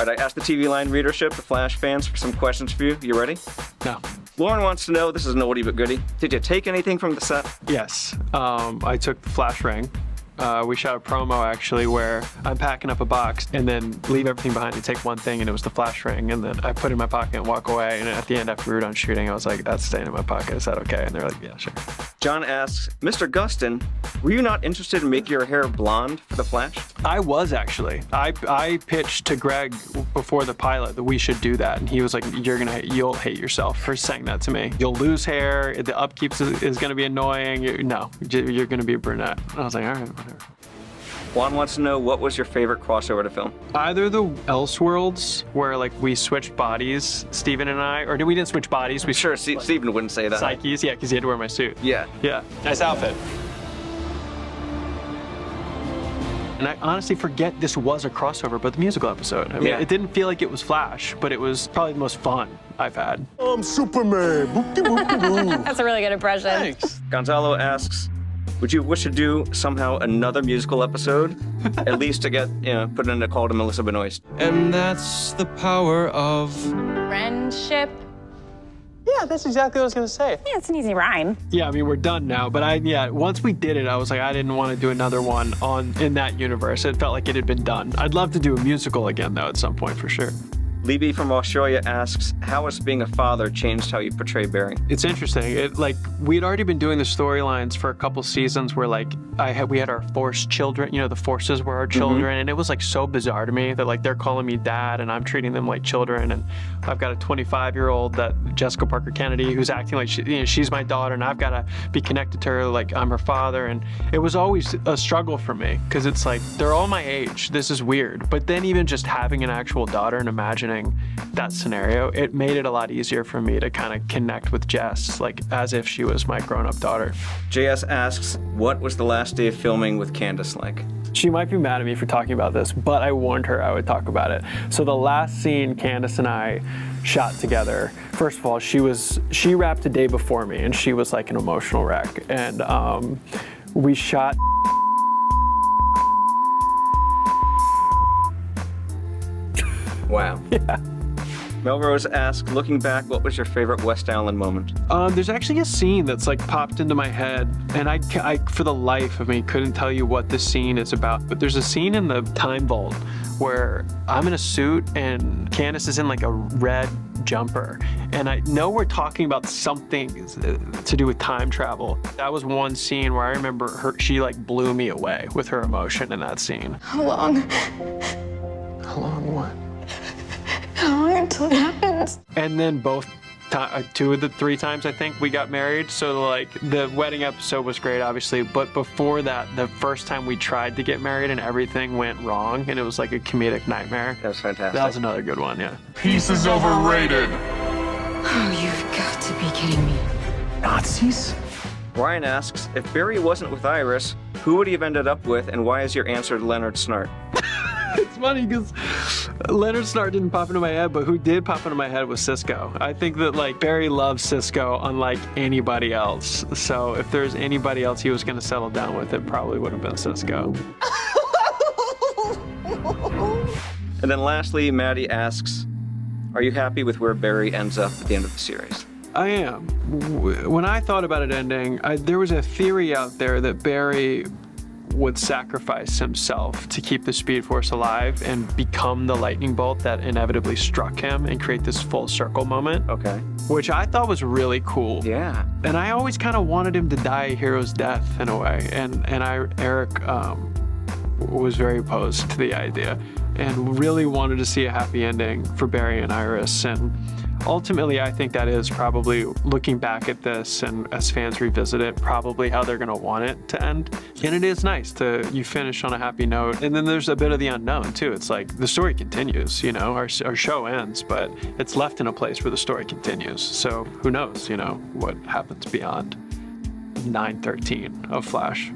All right, I asked the TV line readership, the Flash fans, for some questions for you. You ready? No. Lauren wants to know, this is an oldie but goodie, did you take anything from the set? Yes. I took the flash ring. We shot a promo actually where I'm packing up a box and then leave everything behind and take one thing, and it was the flash ring, and then I put it in my pocket and walk away, and at the end after we were done shooting I was like, that's staying in my pocket, is that okay? And they're like, yeah, sure. John asks, Mr. Gustin, were you not interested in making your hair blonde for the Flash? I was actually. I pitched to Greg before the pilot that we should do that, and he was like, you'll hate yourself for saying that to me. You'll lose hair, the upkeep is gonna be annoying. You're gonna be a brunette. And I was like, all right, whatever. Juan wants to know, what was your favorite crossover to film? Either the Elseworlds, where like we switched bodies, Steven and I, or we didn't switch bodies. We Sure, Steven wouldn't say that. Psyches, yeah, because he had to wear my suit. Yeah. Yeah, nice outfit. And I honestly forget this was a crossover, but the musical episode. I mean, Yeah. It didn't feel like it was Flash, but it was probably the most fun I've had. I'm Superman. Boop-de-boop-de-boo. That's a really good impression. Thanks. Gonzalo asks, would you wish to do somehow another musical episode? At least to get, put in a call to Melissa Benoist. And that's the power of... Friendship. Yeah, that's exactly what I was gonna say. Yeah, it's an easy rhyme. Yeah, I mean, we're done now, but once we did it, I was like, I didn't want to do another one in that universe. It felt like it had been done. I'd love to do a musical again, though, at some point, for sure. Libby from Australia asks, how has being a father changed how you portray Barry? It's interesting. We'd already been doing the storylines for a couple seasons where we had our forced children, the forces were our children, and it was like so bizarre to me that like they're calling me dad and I'm treating them like children, and I've got a 25-year-old that Jessica Parker Kennedy who's acting like she's my daughter, and I've got to be connected to her like I'm her father, and it was always a struggle for me because it's like they're all my age. This is weird, but then even just having an actual daughter and imagining that scenario, it made it a lot easier for me to kind of connect with Jess, like as if she was my grown-up daughter. JS asks, what was the last day of filming with Candace like? She might be mad at me for talking about this, but I warned her I would talk about it. So the last scene Candace and I shot together, first of all, she wrapped the day before me, and she was like an emotional wreck. And we shot Wow. Yeah. Melrose asks, looking back, what was your favorite West Allen moment? There's actually a scene that's like popped into my head, and I for the life of me couldn't tell you what this scene is about, but there's a scene in the time vault where I'm in a suit and Candace is in like a red jumper, and I know we're talking about something to do with time travel. That was one scene where I remember she like blew me away with her emotion in that scene. How long? How long what? How long until it happens? And then two of the three times I think we got married. So like the wedding episode was great, obviously, but before that, the first time we tried to get married and everything went wrong, and it was like a comedic nightmare. That was fantastic. That was another good one, yeah. Peace is overrated. Oh, you've got to be kidding me. Nazis? Ryan asks, if Barry wasn't with Iris, who would he have ended up with, and why is your answer Leonard Snart? It's funny because Leonard Snart didn't pop into my head, but who did pop into my head was Cisco. I think that like Barry loves Cisco unlike anybody else. So if there's anybody else he was going to settle down with, it probably would have been Cisco. And then lastly, Maddie asks, are you happy with where Barry ends up at the end of the series? I am. When I thought about it ending, there was a theory out there that Barry would sacrifice himself to keep the Speed Force alive and become the lightning bolt that inevitably struck him and create this full circle moment. Okay. Which I thought was really cool. Yeah. And I always kind of wanted him to die a hero's death in a way. And Eric was very opposed to the idea and really wanted to see a happy ending for Barry and Iris. And ultimately, I think that is probably, looking back at this and as fans revisit it, probably how they're gonna want it to end. And it is nice you finish on a happy note. And then there's a bit of the unknown too. It's like the story continues, our show ends, but it's left in a place where the story continues. So who knows, what happens beyond 9/13 of Flash.